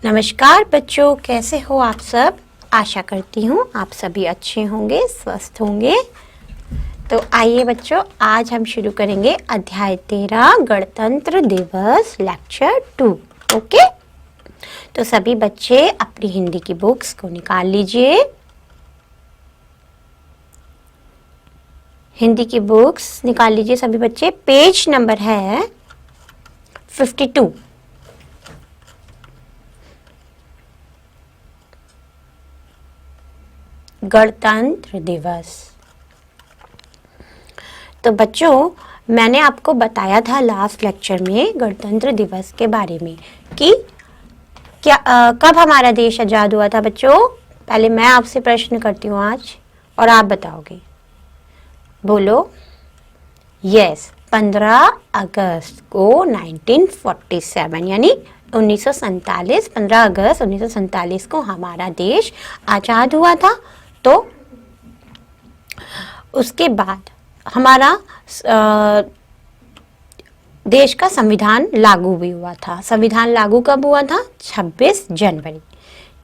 नमस्कार बच्चों, कैसे हो आप सब। आशा करती हूँ आप सभी अच्छे होंगे, स्वस्थ होंगे। तो आइए बच्चों, आज हम शुरू करेंगे अध्याय 13 गणतंत्र दिवस लेक्चर 2। ओके, तो सभी बच्चे अपनी हिंदी की बुक्स को निकाल लीजिए। हिंदी की बुक्स निकाल लीजिए सभी बच्चे। पेज नंबर है 52। गणतंत्र दिवस। तो बच्चों, मैंने आपको बताया था लास्ट लेक्चर में गणतंत्र दिवस के बारे में कि कब हमारा देश आजाद हुआ था। बच्चों, पहले मैं आपसे प्रश्न करती हूँ आज और आप बताओगे। बोलो। यस, 15 अगस्त को 1947 यानी 1947, 15 अगस्त 1947 को हमारा देश आजाद हुआ था। तो उसके बाद हमारा देश का संविधान लागू भी हुआ था। संविधान लागू कब हुआ था? 26 जनवरी।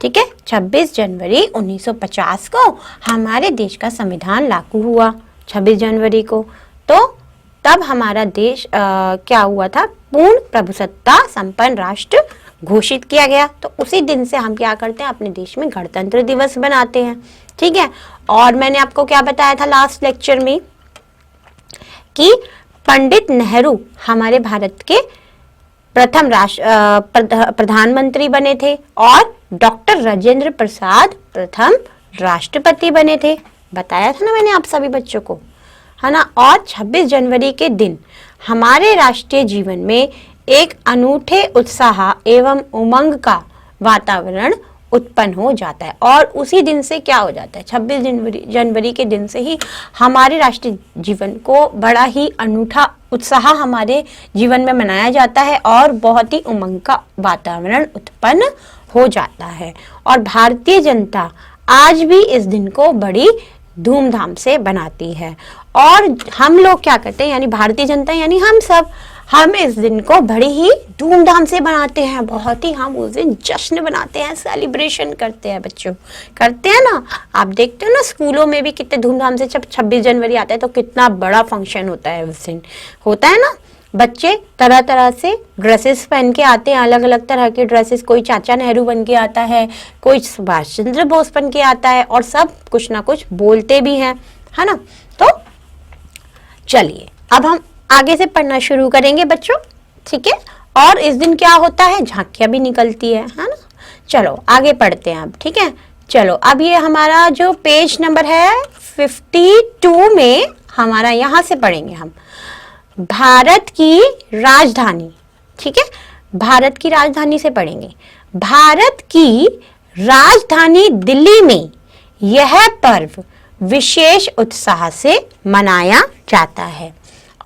ठीक है, 26 जनवरी 1950 को हमारे देश का संविधान लागू हुआ, 26 जनवरी को। तो तब हमारा देश क्या हुआ था? पूर्ण प्रभुसत्ता संपन्न राष्ट्र घोषित किया गया। तो उसी दिन से हम क्या करते हैं? अपने देश में गणतंत्र दिवस बनाते हैं। ठीक है, और मैंने आपको क्या बताया था लास्ट लेक्चर में कि पंडित नेहरू हमारे भारत के प्रथम प्रधानमंत्री बने थे और डॉक्टर राजेंद्र प्रसाद प्रथम राष्ट्रपति बने थे। बताया था ना मैंने आप सभी बच्चों को, है ना। और 26 जनवरी के दिन हमारे राष्ट्रीय जीवन में एक अनूठे उत्साह एवं उमंग का वातावरण उत्पन्न हो जाता है। और उसी दिन से क्या हो जाता है? 26 जनवरी के दिन से ही हमारे राष्ट्रीय जीवन को बड़ा ही अनूठा उत्साह हमारे जीवन में मनाया जाता है और बहुत ही उमंग का वातावरण उत्पन्न हो जाता है। और भारतीय जनता आज भी इस दिन को बड़ी धूमधाम से बनाती है। और हम लोग क्या करते हैं, यानी भारतीय जनता यानी हम इस दिन को बड़ी ही धूमधाम से बनाते हैं। बहुत ही हम उस दिन जश्न बनाते हैं, सेलिब्रेशन करते हैं। बच्चों करते हैं ना, आप देखते हो ना स्कूलों में भी कितने धूमधाम से। जब 26 जनवरी आता है तो कितना बड़ा फंक्शन होता है उस दिन, होता है ना। बच्चे तरह तरह से ड्रेसेस पहन के आते हैं, अलग अलग तरह के ड्रेसेस। कोई चाचा नेहरू बन के आता है, कोई सुभाष चंद्र बोस बन के आता है, और सब कुछ ना कुछ बोलते भी हैं, है ना। तो चलिए अब हम आगे से पढ़ना शुरू करेंगे बच्चों। ठीक है, और इस दिन क्या होता है? झांकियां भी निकलती है ना। चलो आगे पढ़ते हैं अब। ठीक है, चलो अब ये हमारा जो पेज नंबर है 52 में हमारा यहाँ से पढ़ेंगे हम भारत की राजधानी। ठीक है, भारत की राजधानी से पढ़ेंगे। भारत की राजधानी दिल्ली में यह पर्व विशेष उत्साह से मनाया जाता है।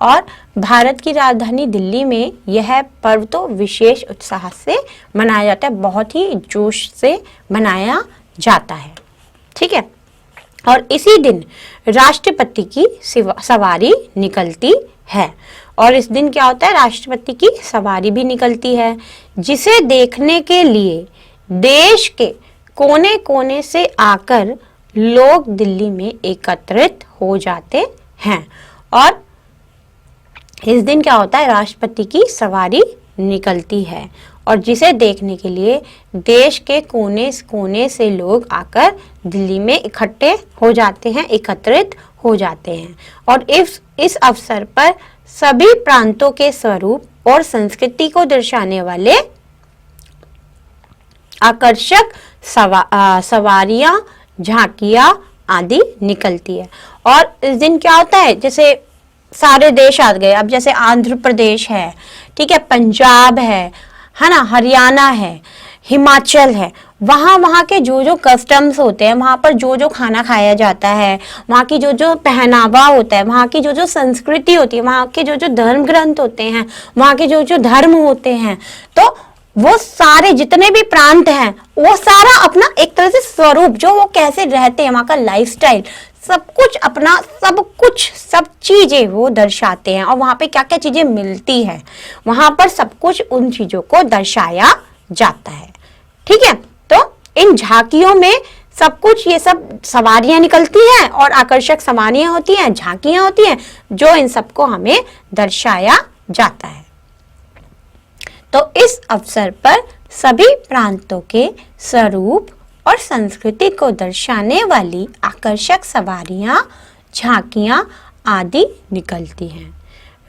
और भारत की राजधानी दिल्ली में यह पर्व तो विशेष उत्साह से मनाया जाता है, बहुत ही जोश से मनाया जाता है। ठीक है, और इसी दिन राष्ट्रपति की सवारी निकलती है। और इस दिन क्या होता है? राष्ट्रपति की सवारी भी निकलती है, जिसे देखने के लिए देश के कोने कोने से आकर लोग दिल्ली में एकत्रित हो जाते हैं। और इस दिन क्या होता है? राष्ट्रपति की सवारी निकलती है और जिसे देखने के लिए देश के कोने कोने से लोग आकर दिल्ली में इकट्ठे हो जाते हैं, एकत्रित हो जाते हैं। और इस अवसर पर सभी प्रांतों के स्वरूप और संस्कृति को दर्शाने वाले आकर्षक सवारियां, झांकियां आदि निकलती है। और इस दिन क्या होता है? जैसे सारे देश आ गए, अब जैसे आंध्र प्रदेश है, ठीक है, पंजाब है ना, हरियाणा है, हिमाचल है। वहाँ के जो कस्टम्स होते हैं, वहाँ पर जो खाना खाया जाता है, वहाँ की जो पहनावा होता है, वहाँ की जो संस्कृति होती है, वहाँ के जो धर्म ग्रंथ होते हैं, वहाँ के जो धर्म होते हैं, तो वो सारे जितने भी प्रांत हैं वो सारा अपना एक तरह से स्वरूप, जो वो कैसे रहते हैं, वहाँ का लाइफस्टाइल, सब कुछ अपना सब चीजें वो दर्शाते हैं। और वहाँ पे क्या क्या चीजें मिलती है, वहाँ पर सब कुछ उन चीजों को दर्शाया जाता है। ठीक है। तो इन झांकियों में सब कुछ, ये सब सवारियां निकलती हैं और आकर्षक सवारियां होती हैं, झांकियां होती हैं, जो इन सबको हमें दर्शाया जाता है। तो इस अवसर पर सभी प्रांतों के स्वरूप और संस्कृति को दर्शाने वाली आकर्षक सवारियां, झांकियां आदि निकलती हैं।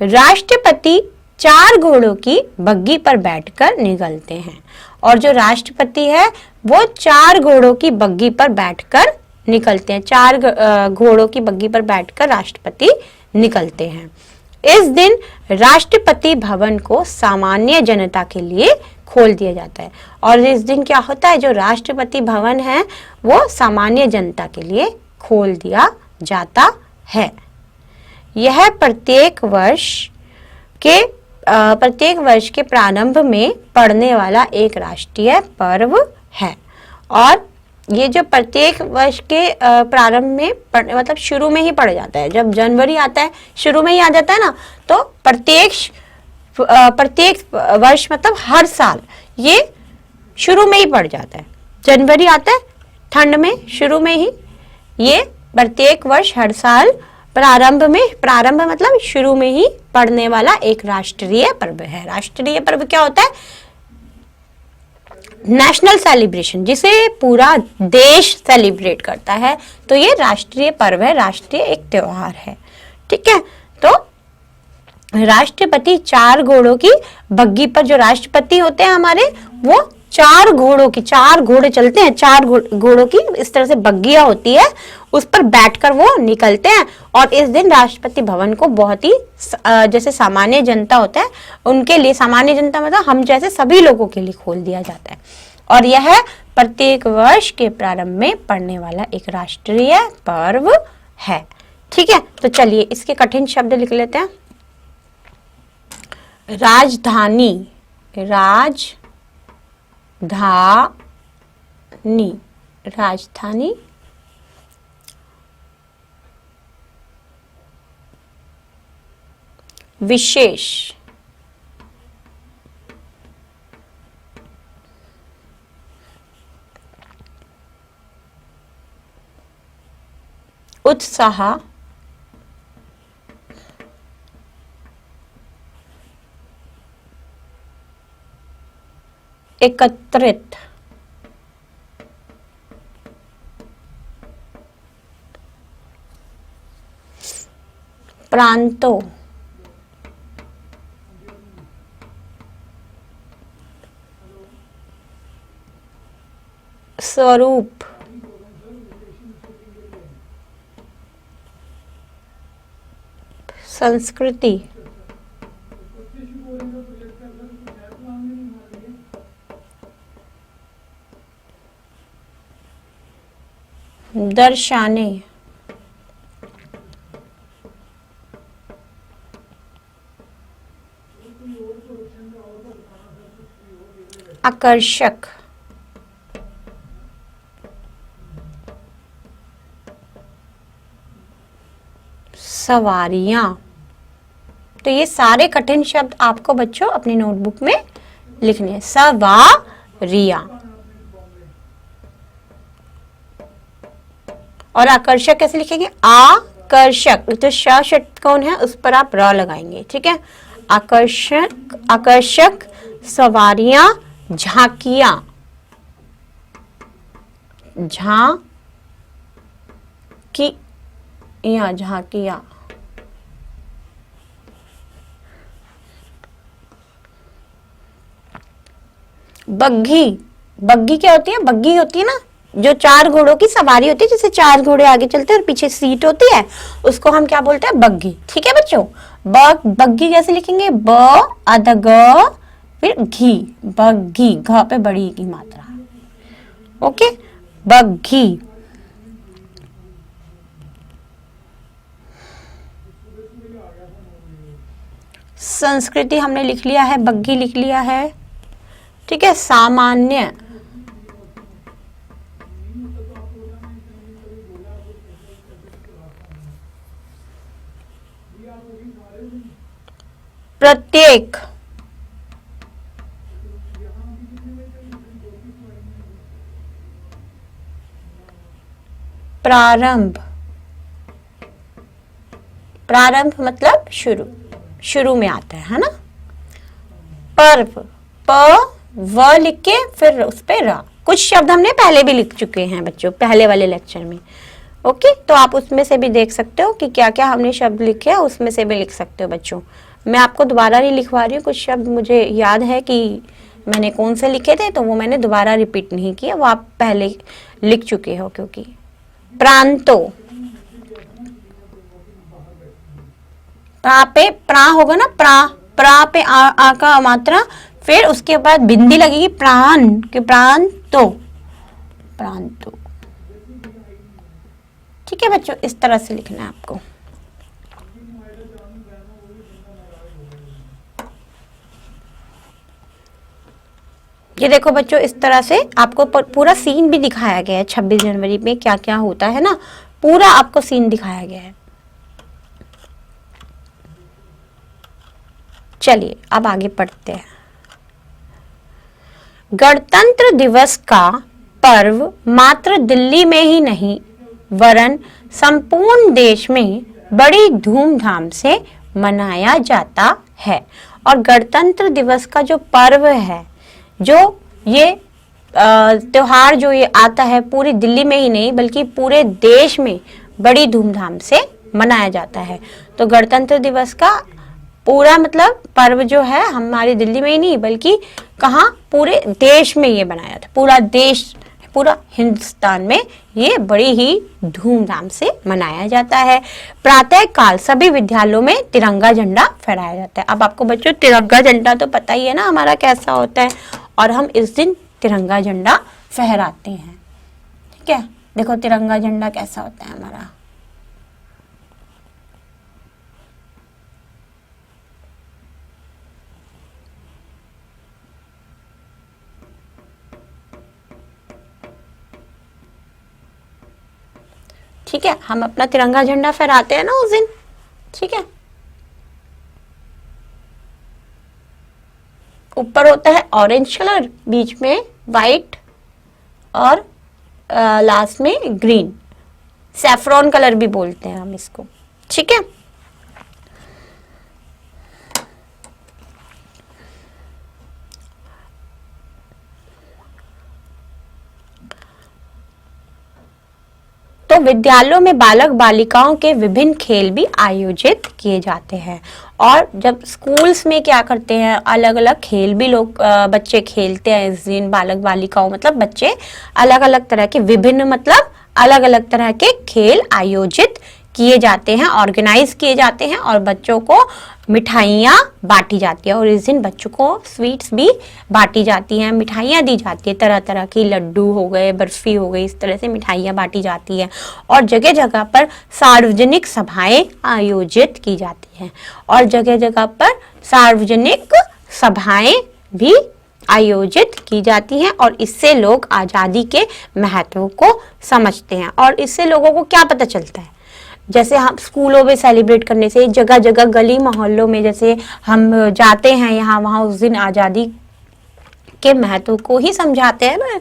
राष्ट्रपति 4 घोड़ों की बग्गी पर बैठकर निकलते हैं, और जो राष्ट्रपति है वो 4 घोड़ों की बग्गी पर बैठकर निकलते हैं। 4 घोड़ों की बग्गी पर बैठकर राष्ट्रपति निकलते हैं। इस दिन राष्ट्रपति भवन को सामान्य जनता के लिए खोल दिया जाता है, और इस दिन क्या होता है, जो राष्ट्रपति भवन है वो सामान्य जनता के लिए खोल दिया जाता है। यह प्रत्येक वर्ष के प्रारंभ में पड़ने वाला एक राष्ट्रीय पर्व है, और ये जो प्रत्येक वर्ष के प्रारंभ में मतलब शुरू में ही पड़ जाता है, जब जनवरी आता है शुरू में ही आ जाता है ना, तो प्रत्येक वर्ष मतलब हर साल ये शुरू में ही पड़ जाता है। जनवरी आता है ठंड में, शुरू में ही ये प्रत्येक वर्ष हर साल प्रारंभ मतलब शुरू में ही पड़ने वाला एक राष्ट्रीय पर्व है। राष्ट्रीय पर्व क्या होता है, नेशनल सेलिब्रेशन, जिसे पूरा देश सेलिब्रेट करता है, तो ये राष्ट्रीय पर्व है, राष्ट्रीय एक त्योहार है। ठीक है। तो राष्ट्रपति 4 घोड़ों की बग्गी पर, जो राष्ट्रपति होते हैं हमारे, वो 4 घोड़े चलते हैं, 4 घोड़ों की इस तरह से बग्गियां होती है, उस पर बैठकर वो निकलते हैं। और इस दिन राष्ट्रपति भवन को बहुत ही जैसे सामान्य जनता होता है उनके लिए, सामान्य जनता मतलब हम जैसे सभी लोगों के लिए खोल दिया जाता है, और यह प्रत्येक वर्ष के प्रारंभ में पड़ने वाला एक राष्ट्रीय पर्व है। ठीक है। तो चलिए इसके कठिन शब्द लिख लेते हैं। राजधानी, राजधानी, विशेष, उत्साह, एकत्रित, प्रांतों, स्वरूप, संस्कृति, दर्शाने, आकर्षक, सवारियां। तो ये सारे कठिन शब्द आपको बच्चों अपनी नोटबुक में लिखने हैं। सवारियां। और आकर्षक कैसे लिखेंगे, आकर्षक, तो श शब्द कौन है उस पर आप र लगाएंगे। ठीक है। आकर्षक सवारियां, झांकियां, झांकियां, बग्गी क्या होती है, बग्गी होती है ना जो 4 घोड़ों की सवारी होती है, जैसे 4 घोड़े आगे चलते हैं और पीछे सीट होती है, उसको हम क्या बोलते हैं, बग्गी। ठीक है बच्चों। बग्गी कैसे लिखेंगे, ब आधा ग फिर घी, बग्गी, घ पे बड़ी की मात्रा। ओके, बग्गी। संस्कृति हमने लिख लिया है, बग्गी लिख लिया है। ठीक है। सामान्य, प्रत्येक, प्रारंभ, प्रारंभ मतलब शुरू, शुरू में आता है ना। पर्व, प व लिख के फिर उस पे रा। कुछ शब्द हमने पहले भी लिख चुके हैं बच्चों, पहले वाले लेक्चर में। ओके, तो आप उसमें से भी देख सकते हो कि क्या क्या हमने शब्द लिखे हैं, उसमें से भी लिख सकते हो बच्चों। मैं आपको दोबारा नहीं लिखवा रही हूँ, कुछ शब्द मुझे याद है कि मैंने कौन से लिखे थे, तो वो मैंने दोबारा रिपीट नहीं किया, वो आप पहले लिख चुके हो। क्योंकि प्रांतो, प्रा पे प्रा होगा ना, प्रा, प्रा पे आ का मात्रा, फिर उसके बाद बिंदी लगेगी प्राण के, प्रांतो, प्रांतो। ठीक है बच्चों, इस तरह से लिखना है आपको। ये देखो बच्चों, इस तरह से आपको पूरा सीन भी दिखाया गया है 26 जनवरी में क्या क्या होता है ना, पूरा आपको सीन दिखाया गया है। चलिए अब आगे पढ़ते हैं। गणतंत्र दिवस का पर्व मात्र दिल्ली में ही नहीं वरन संपूर्ण देश में बड़ी धूमधाम से मनाया जाता है। और गणतंत्र दिवस का जो पर्व है, जो ये त्योहार जो ये आता है, पूरी दिल्ली में ही नहीं बल्कि पूरे देश में बड़ी धूमधाम से मनाया जाता है। तो गणतंत्र दिवस का पूरा मतलब पर्व जो है हमारी दिल्ली में ही नहीं बल्कि कहाँ, पूरे देश में ये बनाया था। पूरा देश, पूरा हिंदुस्तान में ये बड़ी ही धूमधाम से मनाया जाता है। प्रातः काल सभी विद्यालयों में तिरंगा झंडा फहराया जाता है। अब आपको बच्चों तिरंगा झंडा तो पता ही है ना हमारा कैसा होता है, और हम इस दिन तिरंगा झंडा फहराते हैं। ठीक है, देखो तिरंगा झंडा कैसा होता है हमारा। ठीक है, हम अपना तिरंगा झंडा फहराते हैं ना उस दिन। ठीक है, ऊपर होता है ऑरेंज कलर, बीच में वाइट और लास्ट में ग्रीन, सैफरॉन कलर भी बोलते हैं हम इसको। ठीक है, तो विद्यालयों में बालक बालिकाओं के विभिन्न खेल भी आयोजित किए जाते हैं। और जब स्कूल्स में क्या करते हैं, अलग अलग खेल भी लोग बच्चे खेलते हैं इस दिन। बालक बालिकाओं मतलब बच्चे अलग अलग तरह के, विभिन्न मतलब अलग अलग तरह के खेल आयोजित किए जाते हैं, ऑर्गेनाइज किए जाते हैं, और बच्चों को मिठाइयाँ बांटी जाती है। और इस दिन बच्चों को स्वीट्स भी बांटी जाती हैं, मिठाइयाँ दी जाती है, तरह तरह की, लड्डू हो गए, बर्फी हो गई, इस तरह से मिठाइयाँ बांटी जाती है। और जगह जगह पर सार्वजनिक सभाएं आयोजित की जाती हैं, और जगह जगह पर सार्वजनिक सभाएं भी आयोजित की जाती हैं। और इससे लोग आज़ादी के महत्व को समझते हैं। और इससे लोगों को क्या पता चलता है, जैसे हम स्कूलों में सेलिब्रेट करने से, जगह जगह गली मोहल्लों में जैसे हम जाते हैं यहाँ वहाँ, उस दिन आज़ादी के महत्व को ही समझाते हैं ना,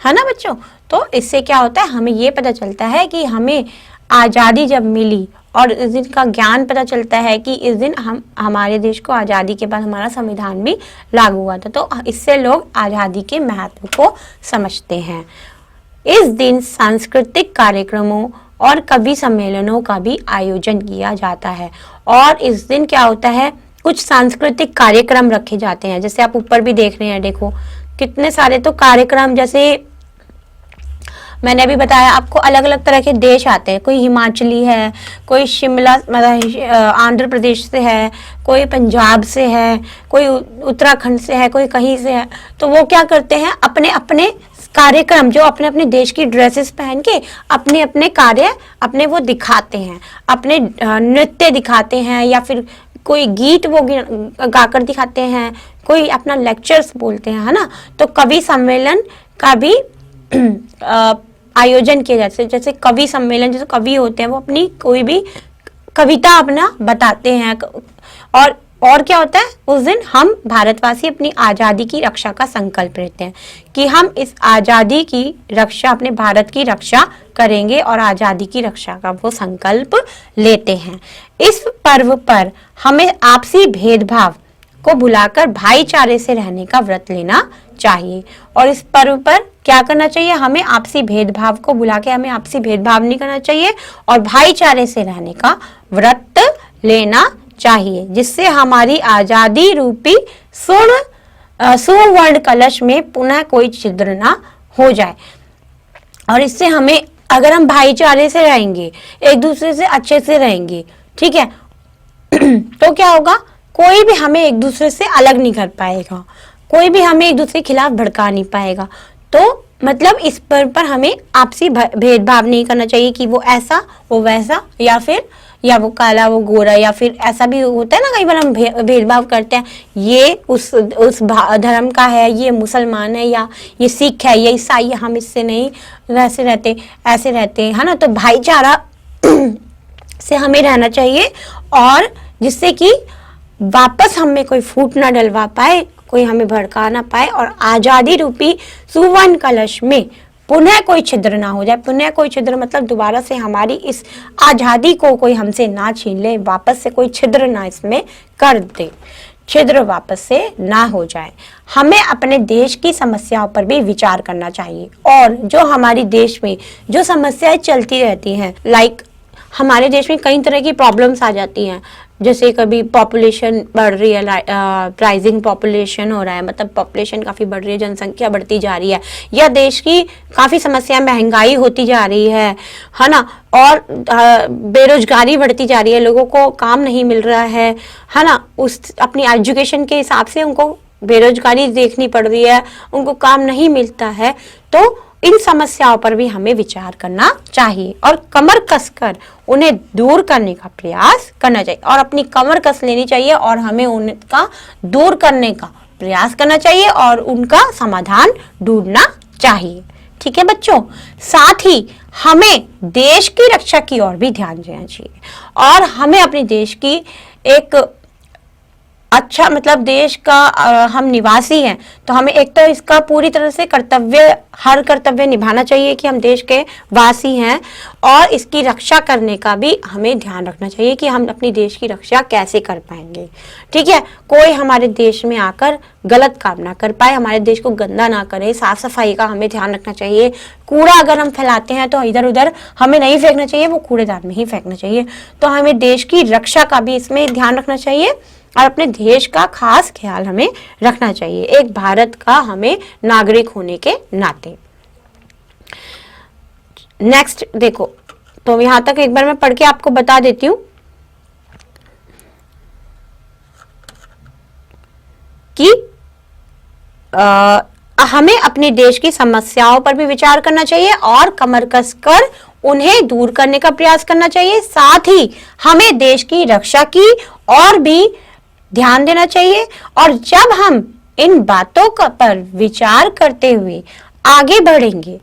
है ना बच्चों। तो इससे क्या होता है, हमें ये पता चलता है कि हमें आज़ादी जब मिली, और इस दिन का ज्ञान पता चलता है कि इस दिन हम, हमारे देश को आज़ादी के बाद हमारा संविधान भी लागू हुआ था। तो इससे लोग आज़ादी के महत्व को समझते हैं। इस दिन सांस्कृतिक कार्यक्रमों और कवि सम्मेलनों का भी आयोजन किया जाता है। और इस दिन क्या होता है, कुछ सांस्कृतिक कार्यक्रम रखे जाते हैं, जैसे आप ऊपर भी देख रहे हैं, देखो कितने सारे तो कार्यक्रम, जैसे मैंने अभी बताया आपको, अलग अलग तरह के देश आते हैं। कोई हिमाचली है, कोई शिमला मतलब आंध्र प्रदेश से है, कोई पंजाब से है, कोई उत्तराखंड से है, कोई कहीं से है। तो वो क्या करते हैं, अपने अपने कार्यक्रम, जो अपने अपने देश की ड्रेसेस पहन के अपने अपने कार्य अपने वो दिखाते हैं, अपने नृत्य दिखाते हैं, या फिर कोई गीत वो गाकर दिखाते हैं, कोई अपना लेक्चर्स बोलते हैं, है ना। तो कवि सम्मेलन का भी आयोजन किया जाता है। जैसे कवि सम्मेलन, जैसे कवि होते हैं वो अपनी कोई भी कविता अपना बताते हैं, और और क्या होता है, उस दिन हम भारतवासी अपनी आज़ादी की रक्षा का संकल्प लेते हैं कि हम इस आज़ादी की रक्षा, अपने भारत की रक्षा करेंगे और आज़ादी की रक्षा का वो संकल्प लेते हैं। इस पर्व पर हमें आपसी भेदभाव को भुलाकर भाईचारे से रहने का व्रत लेना चाहिए। और इस पर्व पर क्या करना चाहिए, हमें आपसी भेदभाव को भुला के हमें आपसी भेदभाव नहीं करना चाहिए और भाईचारे से रहने का व्रत लेना चाहिए, जिससे हमारी आजादी रूपी सुवर्ण कलश में पुनः कोई छिद्र ना हो जाए। और इससे हमें, अगर हम भाईचारे से रहेंगे, एक दूसरे से अच्छे से रहेंगे, ठीक है, तो क्या होगा, कोई भी हमें एक दूसरे से अलग नहीं कर पाएगा, कोई भी हमें एक दूसरे के खिलाफ भड़का नहीं पाएगा। तो मतलब इस पर हमें आपसी भेदभाव नहीं करना चाहिए कि वो ऐसा वो वैसा, या वो काला वो गोरा, या फिर ऐसा भी होता है ना, कई बार हम भेदभाव करते हैं, ये उस धर्म का है, ये मुसलमान है, या ये सिख है, ये ईसाई है, हम इससे नहीं वैसे रहते, ऐसे रहते हैं, है ना। तो भाईचारा से हमें रहना चाहिए, और जिससे कि वापस हमें कोई फूट ना डलवा पाए, कोई हमें भड़का ना पाए, और आजादी रूपी सुवर्ण कलश में पुनः कोई छिद्र ना हो जाए। पुनः कोई छिद्र मतलब दोबारा से हमारी इस आजादी को कोई हमसे ना छीन ले, वापस से कोई छिद्र ना इसमें कर दे, छिद्र वापस से ना हो जाए। हमें अपने देश की समस्याओं पर भी विचार करना चाहिए, और जो हमारी देश में जो समस्याएं चलती रहती हैं, लाइक हमारे देश में कई तरह की प्रॉब्लम्स आ जाती हैं, जैसे कभी पॉपुलेशन बढ़ रही है, राइजिंग पॉपुलेशन हो रहा है, मतलब पॉपुलेशन काफ़ी बढ़ रही है, जनसंख्या बढ़ती जा रही है, या देश की काफ़ी समस्या, महंगाई होती जा रही है ना, और बेरोजगारी बढ़ती जा रही है, लोगों को काम नहीं मिल रहा है ना, उस अपनी एजुकेशन के हिसाब से उनको बेरोजगारी देखनी पड़ रही है, उनको काम नहीं मिलता है। तो इन समस्याओं पर भी हमें विचार करना चाहिए और कमर कसकर उन्हें दूर करने का प्रयास करना चाहिए, और अपनी कमर कस लेनी चाहिए, और हमें उनका दूर करने का प्रयास करना चाहिए और उनका समाधान ढूंढना चाहिए। ठीक है बच्चों, साथ ही हमें देश की रक्षा की ओर भी ध्यान देना चाहिए, और हमें अपने देश की एक अच्छा, मतलब देश का हम निवासी हैं, तो हमें एक तो इसका पूरी तरह से हर कर्तव्य निभाना चाहिए कि हम देश के वासी हैं, और इसकी रक्षा करने का भी हमें ध्यान रखना चाहिए कि हम अपनी देश की रक्षा कैसे कर पाएंगे। ठीक है, कोई हमारे देश में आकर गलत काम ना कर पाए, हमारे देश को गंदा ना करे, साफ सफाई का हमें ध्यान रखना चाहिए। कूड़ा अगर हम फैलाते हैं तो इधर उधर हमें नहीं फेंकना चाहिए, वो कूड़ेदान में ही फेंकना चाहिए। तो हमें देश की रक्षा का भी इसमें ध्यान रखना चाहिए, और अपने देश का खास ख्याल हमें रखना चाहिए, एक भारत का हमें नागरिक होने के नाते। नेक्स्ट देखो, तो यहां तक एक बार मैं पढ़ के आपको बता देती हूं कि हमें अपने देश की समस्याओं पर भी विचार करना चाहिए और कमर कसकर उन्हें दूर करने का प्रयास करना चाहिए। साथ ही हमें देश की रक्षा की और भी ध्यान देना चाहिए, और जब हम इन बातों पर विचार करते हुए आगे बढ़ेंगे,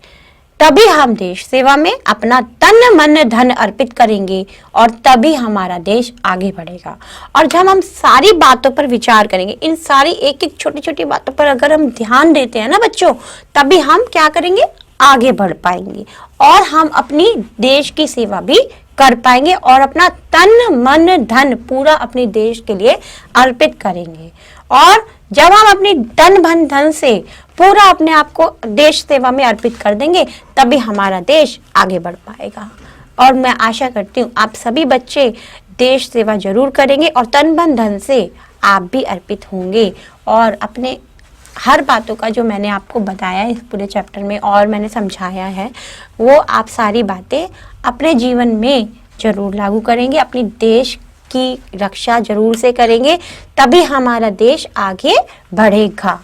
तभी हम देश सेवा में अपना तन मन धन अर्पित करेंगे, और तभी हमारा देश आगे बढ़ेगा। और जब हम सारी बातों पर विचार करेंगे, इन सारी एक एक छोटी छोटी बातों पर अगर हम ध्यान देते हैं ना बच्चों, तभी हम क्या करेंगे, आगे बढ़ पाएंगे, और हम अपनी देश की सेवा भी कर पाएंगे, और अपना तन मन धन पूरा अपने देश के लिए अर्पित करेंगे। और जब हम अपनी तन मन धन से पूरा अपने आप को देश सेवा में अर्पित कर देंगे, तभी हमारा देश आगे बढ़ पाएगा। और मैं आशा करती हूँ आप सभी बच्चे देश सेवा जरूर करेंगे, और तन मन धन से आप भी अर्पित होंगे, और अपने हर बातों का जो मैंने आपको बताया इस पूरे चैप्टर में और मैंने समझाया है, वो आप सारी बातें अपने जीवन में जरूर लागू करेंगे, अपनी देश की रक्षा जरूर से करेंगे, तभी हमारा देश आगे बढ़ेगा।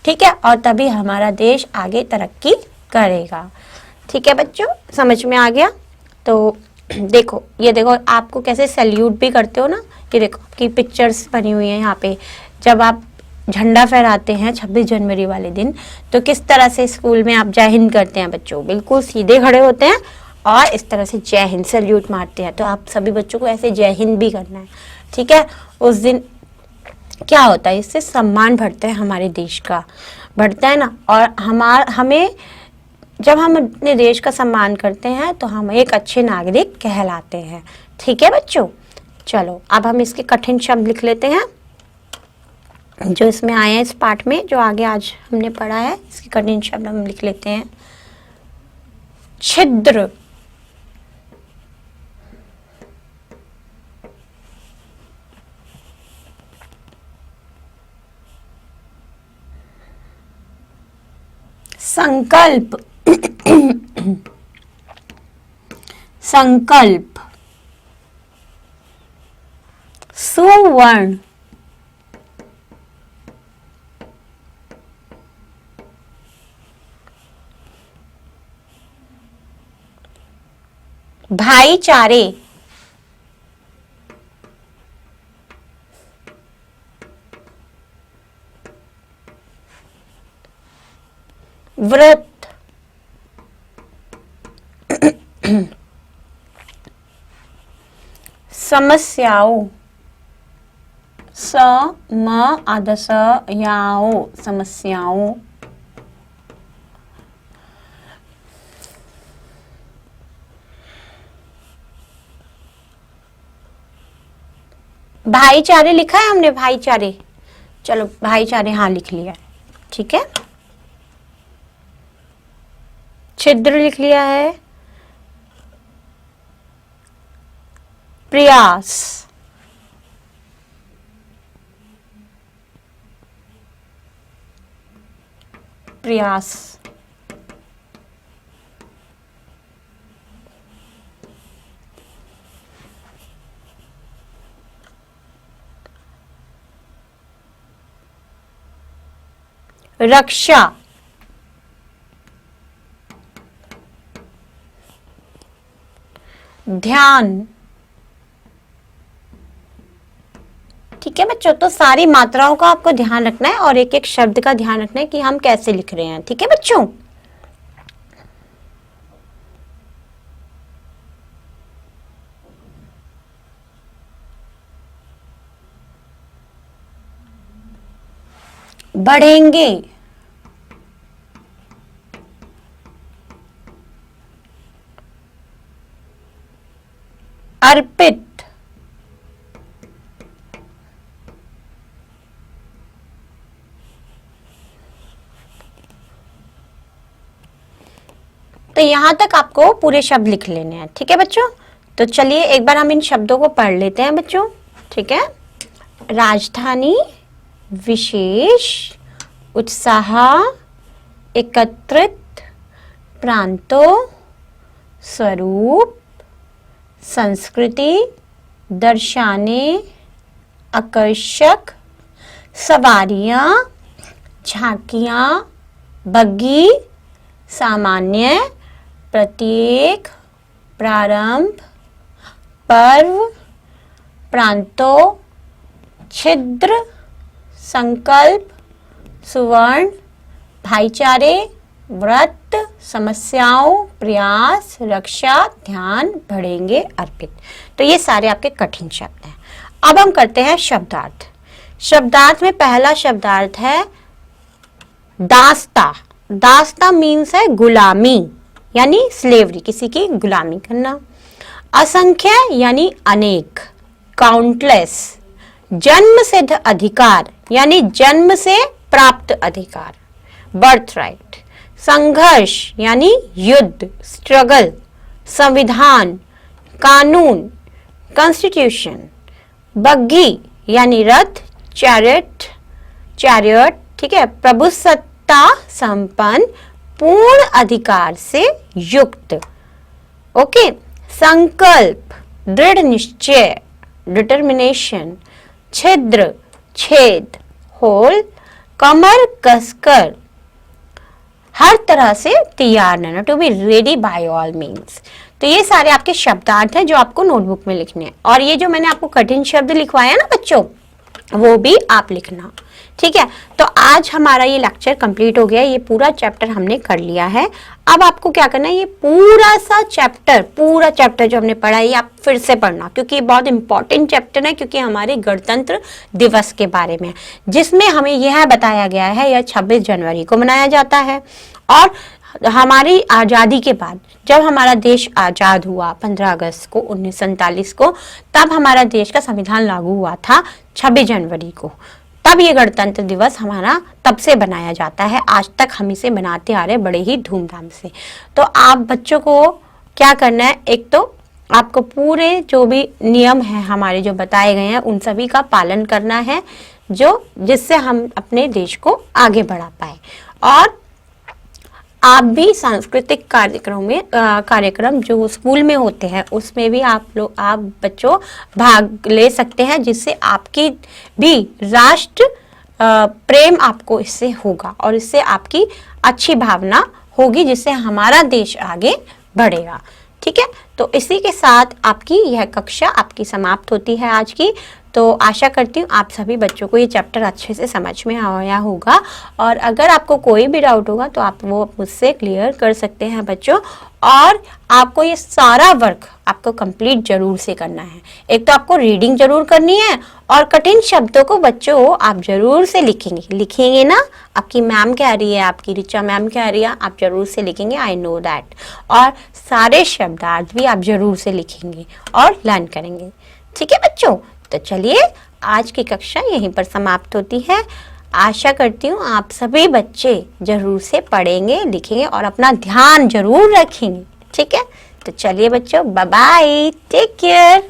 ठीक है, और तभी हमारा देश आगे तरक्की करेगा। ठीक है बच्चों, समझ में आ गया? तो देखो, ये देखो आपको कैसे सैल्यूट भी करते हो ना, कि देखो कि पिक्चर्स बनी हुई है यहाँ पे। जब आप झंडा फहराते हैं 26 जनवरी वाले दिन, तो किस तरह से स्कूल में आप जय हिंद करते हैं बच्चों, बिल्कुल सीधे खड़े होते हैं और इस तरह से जय हिंद सैल्यूट मारते हैं। तो आप सभी बच्चों को ऐसे जय हिंद भी करना है। ठीक है, उस दिन क्या होता है, इससे सम्मान बढ़ता है, हमारे देश का बढ़ता है ना। और हमें जब हम अपने देश का सम्मान करते हैं तो हम एक अच्छे नागरिक कहलाते हैं। ठीक है बच्चों, चलो अब हम इसके कठिन शब्द लिख लेते हैं जो इसमें आए हैं इस पाठ में, जो आगे आज हमने पढ़ा है। इसके कठिन शब्द हम लिख लेते हैं। छिद्र, संकल्प, संकल्प, सुवर्ण, भाईचारे, व्रत, समस्याओं, समस्याओं, समस्याओं, भाईचारे लिखा है हमने, भाईचारे, चलो भाईचारे हाँ लिख लिया, ठीक है। छिद्र लिख लिया है, प्रयास, प्रयास, रक्षा, ध्यान। ठीक है बच्चों, तो सारी मात्राओं का आपको ध्यान रखना है और एक एक शब्द का ध्यान रखना है कि हम कैसे लिख रहे हैं। ठीक है बच्चों, बढ़ेंगे, अर्पित, तो यहां तक आपको पूरे शब्द लिख लेने हैं। ठीक है बच्चों, तो चलिए एक बार हम इन शब्दों को पढ़ लेते हैं बच्चों। ठीक है, राजधानी, विशेष, उत्साह, एकत्रित, प्रांतों, स्वरूप, संस्कृति, दर्शाने, आकर्षक, सवारियां, झांकियां, बग्गी, सामान्य, प्रत्येक, प्रारंभ, पर्व, प्रांतों, छिद्र, संकल्प, सुवर्ण, भाईचारे, व्रत, समस्याओं, प्रयास, रक्षा, ध्यान, बढ़ेंगे, अर्पित। तो ये सारे आपके कठिन शब्द हैं। अब हम करते हैं शब्दार्थ। शब्दार्थ में पहला शब्दार्थ है दास्ता। दास्ता मीन्स है गुलामी, यानी स्लेवरी, किसी की गुलामी करना। असंख्य यानी अनेक, काउंटलेस। जन्म सिद्ध अधिकार यानी जन्म से प्राप्त अधिकार, बर्थ राइट। संघर्ष यानी युद्ध, स्ट्रगल। संविधान, कानून, कॉन्स्टिट्यूशन। बग्गी यानी रथ, चैरियट, चैरियट, ठीक है। प्रभुसत्ता संपन्न, पूर्ण अधिकार से युक्त। ओके। संकल्प, दृढ़ निश्चय, डिटर्मिनेशन। छिद्र, छेद, होल। कमर कसकर, हर तरह से तैयार रहना, to be ready by all means. तो ये सारे आपके शब्दार्थ हैं जो आपको नोटबुक में लिखने हैं। और ये जो मैंने आपको कठिन शब्द लिखवाया ना बच्चों, वो भी आप लिखना। ठीक है, तो आज हमारा ये लेक्चर कंप्लीट हो गया, ये पूरा चैप्टर हमने कर लिया है। अब आपको क्या करना है, ये पूरा चैप्टर जो हमने पढ़ा है ये आप फिर से पढ़ना, क्योंकि ये बहुत इंपॉर्टेंट चैप्टर है, क्योंकि हमारे गणतंत्र दिवस के बारे में, जिसमें हमें यह बताया गया है यह 26 जनवरी को मनाया जाता है। और हमारी आज़ादी के बाद जब हमारा देश आज़ाद हुआ 15 अगस्त को 1947 को, तब हमारा देश का संविधान लागू हुआ था 26 जनवरी को। तब ये गणतंत्र दिवस हमारा तब से बनाया जाता है, आज तक हम इसे बनाते आ रहे बड़े ही धूमधाम से। तो आप बच्चों को क्या करना है, एक तो आपको पूरे जो भी नियम है हमारे जो बताए गए हैं उन सभी का पालन करना है, जिससे हम अपने देश को आगे बढ़ा पाए। और आप भी सांस्कृतिक कार्यक्रम जो स्कूल में होते हैं उसमें भी आप बच्चों भाग ले सकते हैं, जिससे आपकी भी राष्ट्र प्रेम आपको इससे होगा और इससे आपकी अच्छी भावना होगी, जिससे हमारा देश आगे बढ़ेगा। ठीक है, तो इसी के साथ आपकी यह कक्षा आपकी समाप्त होती है आज की। तो आशा करती हूँ आप सभी बच्चों को ये चैप्टर अच्छे से समझ में आया होगा, और अगर आपको कोई भी डाउट होगा तो आप वो मुझसे क्लियर कर सकते हैं बच्चों। और आपको ये सारा वर्क आपको कंप्लीट जरूर से करना है। एक तो आपको रीडिंग जरूर करनी है, और कठिन शब्दों को बच्चों आप जरूर से लिखेंगे ना। आपकी मैम कह रही है, आपकी ऋचा मैम कह रही है, आप जरूर से लिखेंगे, आई नो दैट। और सारे शब्दार्थ भी आप जरूर से लिखेंगे और लर्न करेंगे। ठीक है बच्चों, तो चलिए आज की कक्षा यहीं पर समाप्त होती है। आशा करती हूँ आप सभी बच्चे जरूर से पढ़ेंगे, लिखेंगे और अपना ध्यान जरूर रखेंगे। ठीक है, तो चलिए बच्चों, बाय बाय, टेक केयर।